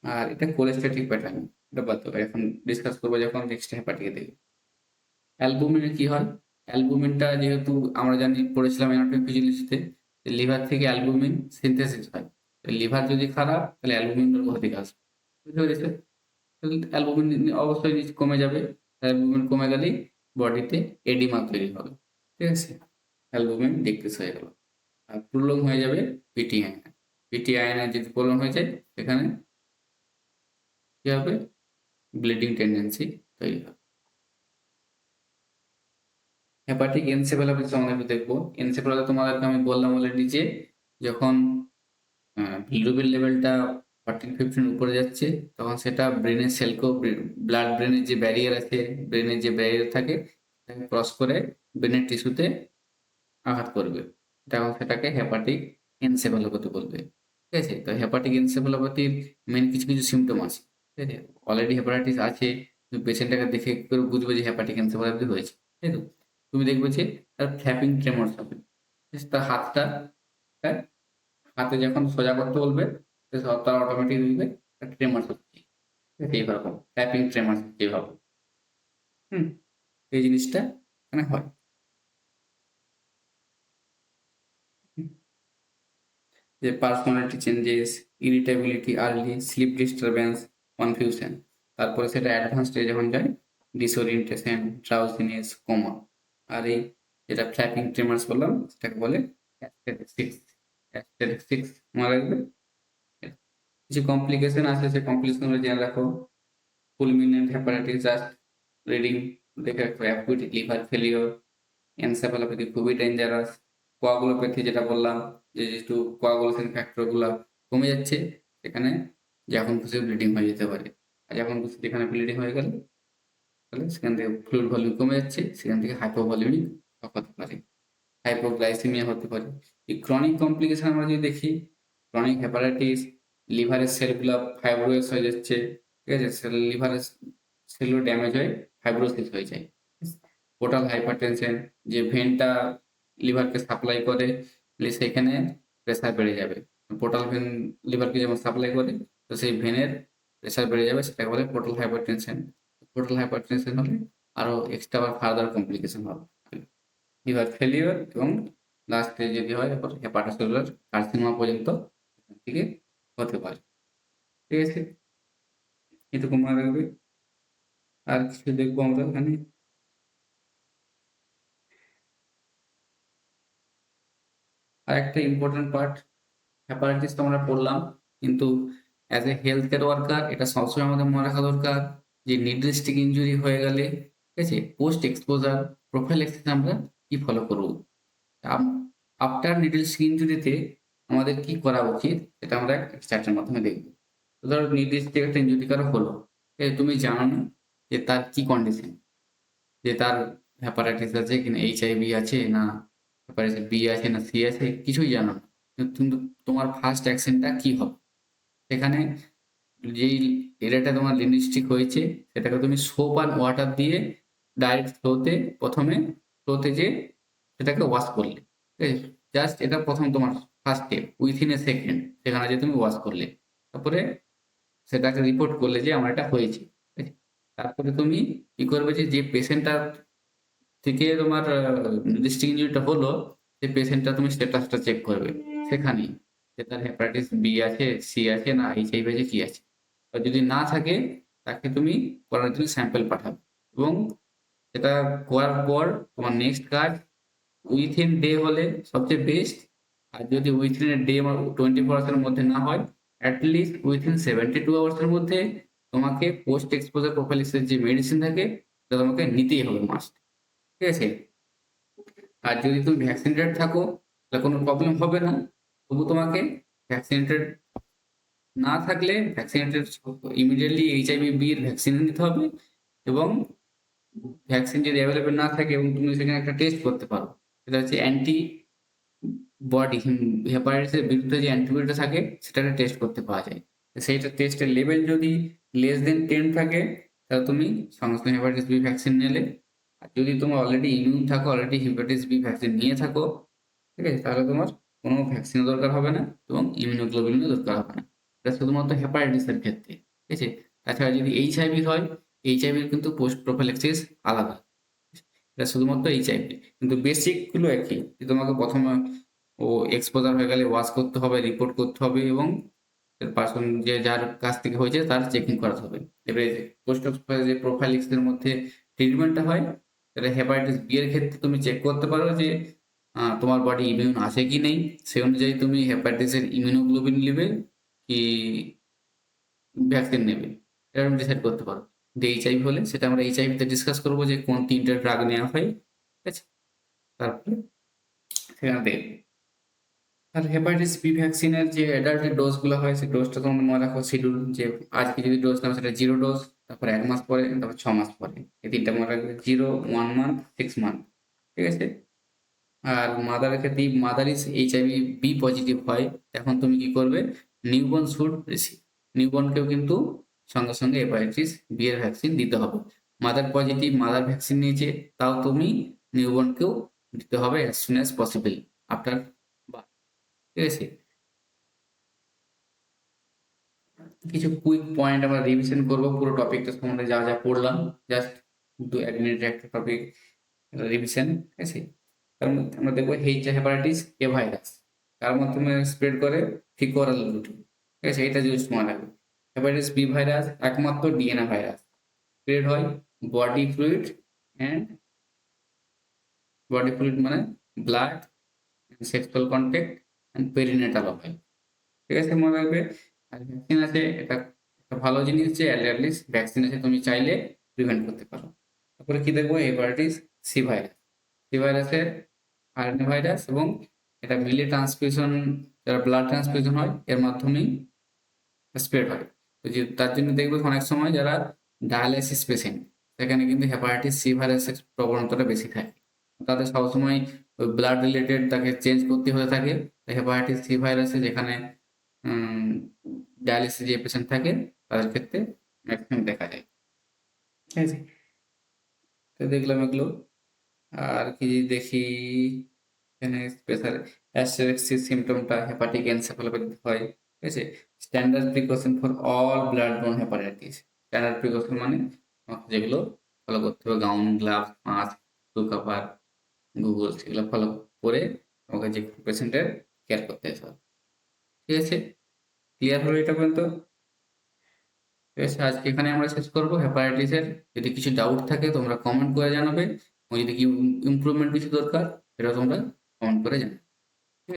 আর এটা কোলেস্ট্যাটিক প্যাটার্ন, এটা বাদ দাও, এখন ডিসকাস করবো যখন নেক্সট হেপাটিকে দেখি। অ্যালবুমিনের কি হয়, অ্যালবুমিনটা যেহেতু আমরা জানি পড়েছিলাম অ্যানাটমি ফিজিওলজিতে, লিভার থেকে অ্যালবুমিন সিনথেসিস হয়, লিভার যদি খারাপ তাহলে অ্যালবুমিনটা কোথা থেকে আসবে, বুঝতে পেরেছো। অ্যালবুমিন অবশ্যই কমে যাবে, অ্যালবুমিন কমে গেলেই বডিতে এডিমা তৈরি হবে, ঠিক আছে, অ্যালবুমিন ডিক্রিজ হয়ে গেল, আর প্রলং হয়ে যাবে পিটি আয়না, পিটি আয়না যদি প্রলং হয়ে যায় সেখানে কি হবে, ব্লিডিং টেন্ডেন্সি তৈরি হবে। হেপাটিক এনসেফালোপ্যাথি সম্বন্ধে একটু দেখবো। এনসেফালোপ্যাথি তোমাদেরকে আমি বললাম অলরেডি যে যখন বিলিরুবিন লেভেলটা 14-15 উপরে যাচ্ছে তখন সেটা ব্রেনের সেলকেও ব্লাড ব্রেনের যে ব্যারিয়ার আছে, ব্রেনের যে ব্যারিয়ার থাকে সেটাকে ক্রস করে ব্রেনের টিস্যুতে আঘাত করবে। তখন সেটাকে হেপাটিক এনসেফালোপ্যাথি বলবে। ঠিক আছে? তো হেপাটিক এনসেফালোপ্যাথির মেইন কিছু, কিছু সিম্পটম আছে। ঠিক আছে? অলরেডি হেপাটাইটিস আছে, তুমি পেশেন্টটাকে দেখে কি করে বুঝবে যে হেপাটিক এনসেফালোপ্যাথি হয়েছে। তাই তো? তুমি দেখবে যে তার ফ্ল্যাপিং ট্রেমরস হবে। তার হাতটা হ্যাঁ, হাতে যখন সোজা করতে বলবে তার অটোমেটিক দেখবে ট্রেমার্স হচ্ছে। এইরকম ফ্ল্যাপিং ট্রেমার্স যেভাবে হুম এই জিনিসটা এখানে হয়। হুম, যে personality changes, irritability early, sleep disturbance, confusion, তারপরে সেটা অ্যাডভান্স স্টেজে যখন যায় ডিসওরিয়েন্টেশন, ড্রাউজিনেস, কোমা। আর এই যেটা ফ্ল্যাপিং ট্রেমার্স বললাম সেটাকে বলে অ্যাস্টেরিক্স। অ্যাস্টেরিক্স মনে রাখবে। কিছু কমপ্লিকেশন আছে, সেই কমপ্লিকেশনগুলো জেনে রাখো। fulminant hepatitis, just reading দেখে রাখো। অ্যাকুইট লিভার ফেলিওর, এনসেফালোপ্যাথি খুবই ডেঞ্জারাস। কোয়াগুলোপ্যাথি যেটা বললাম যে যেহেতু কোয়াগুলেশন ফ্যাক্টরগুলো কমে যাচ্ছে সেখানে যখন খুশি ব্লিডিং হয়ে যেতে পারে। আর যখন খুশি যেখানে ব্লিডিং হয়ে গেল তাহলে সেখান থেকে ফ্লুইড ভলিউম কমে যাচ্ছে, সেখান থেকে হাইপোভলিউমিক হতে পারে, হাইপোগ্লাইসেমিয়া হতে পারে। এই ক্রনিক কমপ্লিকেশন আমরা যদি দেখি, ক্রনিক হেপাটাইটিস, লিভারের সেলগুলো ফাইব্রোসিস হয়ে যাচ্ছে। ঠিক আছে? লিভারের সেলগুলো ড্যামেজ হয়ে ফাইব্রোসিস হয়ে যায়। পোর্টাল হাইপারটেনশন, যে ভেনটা লিভারকে সাপ্লাই করে সেখানে প্রেসার বেড়ে যাবে। পোর্টাল ভেন লিভারকে যেমন সাপ্লাই করে, তো সেই ভেনের প্রেসার বেড়ে যাবে, সেটাকে বলে পোর্টাল হাইপারটেনশন। পোর্টাল হাইপারটেনশন হলে আরো এক্সট্রা বা ফার্দার কমপ্লিকেশন হবে, লিভার ফেলিওর এবং লাস্টে যদি হয় এরপর হেপাটোসেলুলার কার্সিনোমা পর্যন্ত এখান থেকে হতে পারে। ঠিক আছে? এটুকু মনে রাখবে। আর কিছু দেখবো আমরা এখানে। আর একটা ইম্পর্টেন্ট পার্ট, হেপাটাইটিস তো আমরা পড়লাম, কিন্তু as a health care worker এটা সবসময় আমাদের মনে রাখা দরকার যে নিডলিস্টিক ইনজুরি হয়ে গেলে, ঠিক আছে, পোস্ট এক্সপোজার প্রোফাইল্যাক্সিস আমরা কি ফলো করব। আফটার নিডলিস্টিক ইনজুরিতে আমাদের কি করা উচিত সেটা আমরা চ্যাটের মাধ্যমে দেখব। তো ধরো নির্দিষ্ট একটা ইনজুরি কারো হলো, তুমি জানো না যে তার কি কন্ডিশন, যে তার হেপাটাইটিস আছে কিনা, এইচআইভি আছে না হেপাটাইটিস বি আছে না সি আছে, কিছুই জানো না। কিন্তু তোমার ফার্স্ট অ্যাকশনটা কি হবে সেখানে? যেই এরিয়াটা তোমার লিপস্টিক হয়েছে সেটাকে তুমি সোপ আর ওয়াটার দিয়ে ডাইরেক্ট ফ্লোতে যে সেটাকে ওয়াশ করলে, ঠিক আছে? জাস্ট এটা প্রথম তোমার first step, within a second সেখানে যে তুমি ওয়াশ করলে, তারপরে সেটাকে রিপোর্ট করলে যে আমার এটা হয়েছে, ঠিক আছে? তারপরে তুমি কি করবে যে যে পেশেন্টটার থেকে তোমার ডিস্ট্রিক্ট ইনজুরিটা হলো সেই পেশেন্টটা তুমি স্ট্যাটাসটা চেক করবে সেখানেই, যে তার হেপাটাইটিস বি আছে, সি আছে না এইচআইভি আছে, কি আছে। আর যদি না থাকে তাকে তুমি করার জন্য স্যাম্পল পাঠাবে, এবং সেটা করার পর তোমার নেক্সট কাজ উইথিন ডে হলে সবচেয়ে বেস্ট। আর যদি উইথিন এ ডে বা 24 আওয়ার্সের মধ্যে না হয়, অ্যাটলিস্ট উইথিন 72 আওয়ার্সের মধ্যে তোমাকে পোস্ট এক্সপোজার প্রোফাইলিক্সের যে মেডিসিন থাকে সেটা তোমাকে নিতেই হবে মাস্ট। ঠিক আছে? আর যদি তুমি ভ্যাকসিনেটেড থাকো তাহলে কোনো প্রবলেম হবে না, তবু তোমাকে ভ্যাকসিনেটেড না থাকলে ভ্যাকসিনেটেড ইমিডিয়েটলি এইচআইভি বি এর ভ্যাকসিন নিতে হবে। এবং ভ্যাকসিন যদি অ্যাভেলেবেল না থাকে এবং তুমি সেখানে একটা টেস্ট করতে পারো, সেটা হচ্ছে বডি হেপাটাইটিসের বিরুদ্ধে যে অ্যান্টিবডিটা থাকে সেটাকে টেস্ট করতে পাওয়া যায়। তো সেইটা টেস্টের লেভেল যদি লেস দেন 10 থাকে তাহলে তুমি সঙ্গে সঙ্গে হেপাটাইটিস বি ভ্যাকসিন নিলে। আর যদি তোমার অলরেডি ইমিউন থাকো, অলরেডি হেপাটাইটিস বি ভ্যাকসিন নিয়ে থাকো, ঠিক আছে, তাহলে তোমার কোনো ভ্যাকসিনের দরকার হবে না এবং ইমিউনোগ্লোবিনের দরকার হবে না। এটা শুধুমাত্র হেপাটাইটিসের ক্ষেত্রে, ঠিক আছে? তাছাড়া যদি এইচআইভি হয়, এইচআইভির কিন্তু পোস্ট প্রোফিল্যাক্সিস আলাদা। এটা শুধুমাত্র এইচআইভি, কিন্তু বেসিক গুলো একই, যে তোমাকে প্রথমে এক্সপোজার হয়ে গেলে ওয়াশ করতে হবে, রিপোর্ট করতে হবে এবং পার্সন যে যার কাছ থেকে হয়েছে তার চেকিং করাতে হবে। এবারে পোস্ট যে প্রোফাইলিক্সের মধ্যে ট্রিটমেন্টটা হয়, সেটা হেপাটাইটিস বি এর ক্ষেত্রে তুমি চেক করতে পারো যে তোমার বডি ইমিউন আছে কি নেই, সেই অনুযায়ী তুমি হেপাটাইটিসের ইমিউনোগ্লোবিন নেবে কি ভ্যাকসিন নেবে, এটা তুমি ডিসাইড করতে পারো। কিন্তু এইচআইভি হলে সেটা আমরা এইচআইভি তে ডিসকাস করবো যে কোন 3টে ড্রাগ নেওয়া হয়, ঠিক আছে? তারপরে সেখানে দেখবে। আর হেপাটাইটিস বি ভ্যাকসিনের যে অ্যাডাল্ট ডোজগুলো হয় সেই ডোজটা তোমরা মনে রাখো শিডিউল, যে আজকে যদি ডোজ নাও সেটা 0 ডোজ, তারপরে 1 মাস পরে, তারপর 6 মাস পরে। এই ৩ টা মনে রাখবে, 0, 1 মান্থ, 6 মান্থ। ঠিক আছে? আর মাদারের ক্ষেত্রে mother is HIV B positive হয়, এখন তুমি কি করবে? Newborn should receive. নিউবর্নকেও কিন্তু সঙ্গে সঙ্গে হেপাটাইটিস বি এর ভ্যাকসিন দিতে হবে। মাদার পজিটিভ, মাদার ভ্যাকসিন নিয়েছে, তাও তুমি নিউবর্নকেও দিতে হবে as soon as possible after birth. ঠিক আছে? কিছু কুইক পয়েন্ট আমরা রিভিশন করবো পুরো টপিকটা সম্বন্ধে, যা যা পড়লাম। জাস্ট 1 মিনিটের একটা টপিক রিভিশন। ঠিক আছে? তার মধ্যে আমরা দেখবো হেপাটাইটিস এ ভাইরাস কার মাধ্যমে স্প্রেড করে? Faecal oral route. ঠিক আছে? এটা জিনিস মনে রাখবে। হেপাটাইটিস বি ভাইরাস একমাত্র ডিএনএ ভাইরাস, স্প্রেড হয় body fluid and body fluid মানে blood, sexual contact and perinatal হয়। ঠিক আছে? মনে রাখবে। আর ভ্যাকসিন আছে, এটা একটা ভালো জিনিস যে অ্যাটলিস্ট ভ্যাকসিন আছে, তুমি চাইলে প্রিভেন্ট করতে পারো। তারপরে কি দেখবো? Hepatitis C virus. সি ভাইরাসের আরএনএ ভাইরাস, এবং এটা মিলি ট্রান্সমিশন, যারা ব্লাড ট্রান্সফিউশন হয় এর মাধ্যমেই স্প্রেড হয়। তো যে তার জন্য দেখবে অনেক সময় যারা ডায়ালাইসিস পেশেন্ট, সেখানে কিন্তু হেপাটাইটিস সি ভাইরাসের প্রবণতাটা বেশি থাকে। তাদের সবসময় ওই ব্লাড রিলেটেড তাকে চেঞ্জ করতে হয়ে থাকে। হেপাটাইটিস সি ভাইরাসে যেখানে ডায়ালিসিস যে পেশেন্ট থাকে তাদের ক্ষেত্রে ম্যাক্সিমাম দেখা যায়। ঠিক আছে? তো দেখলাম এগুলো। আর কি দেখি, এখানে স্পেশাল অ্যাস্টেরিস্ক সিম্পটমটা হেপাটিক এনসেফালোপ্যাথি হয়। ঠিক আছে? Standard precaution for all blood borne hepatitis. Standard precaution মানে আমাকে যেগুলো ফলো করতে হবে, gown, gloves, mask, to cover, goggle, সেগুলো ফলো করে আমাকে যে পেশেন্টের কেয়ার করতে হবে। ঠিক আছে? ক্লিয়ার হলো এটা পর্যন্ত? ঠিক আছে, আজকে এখানে আমরা শেষ করবো হেপাটাইটিসের। যদি কিছু ডাউট থাকে তোমরা কমেন্ট করে জানাবে, এবং যদি কি ইমপ্রুভমেন্ট কিছু দরকার সেটা তোমরা কমেন্ট করে জানাবে।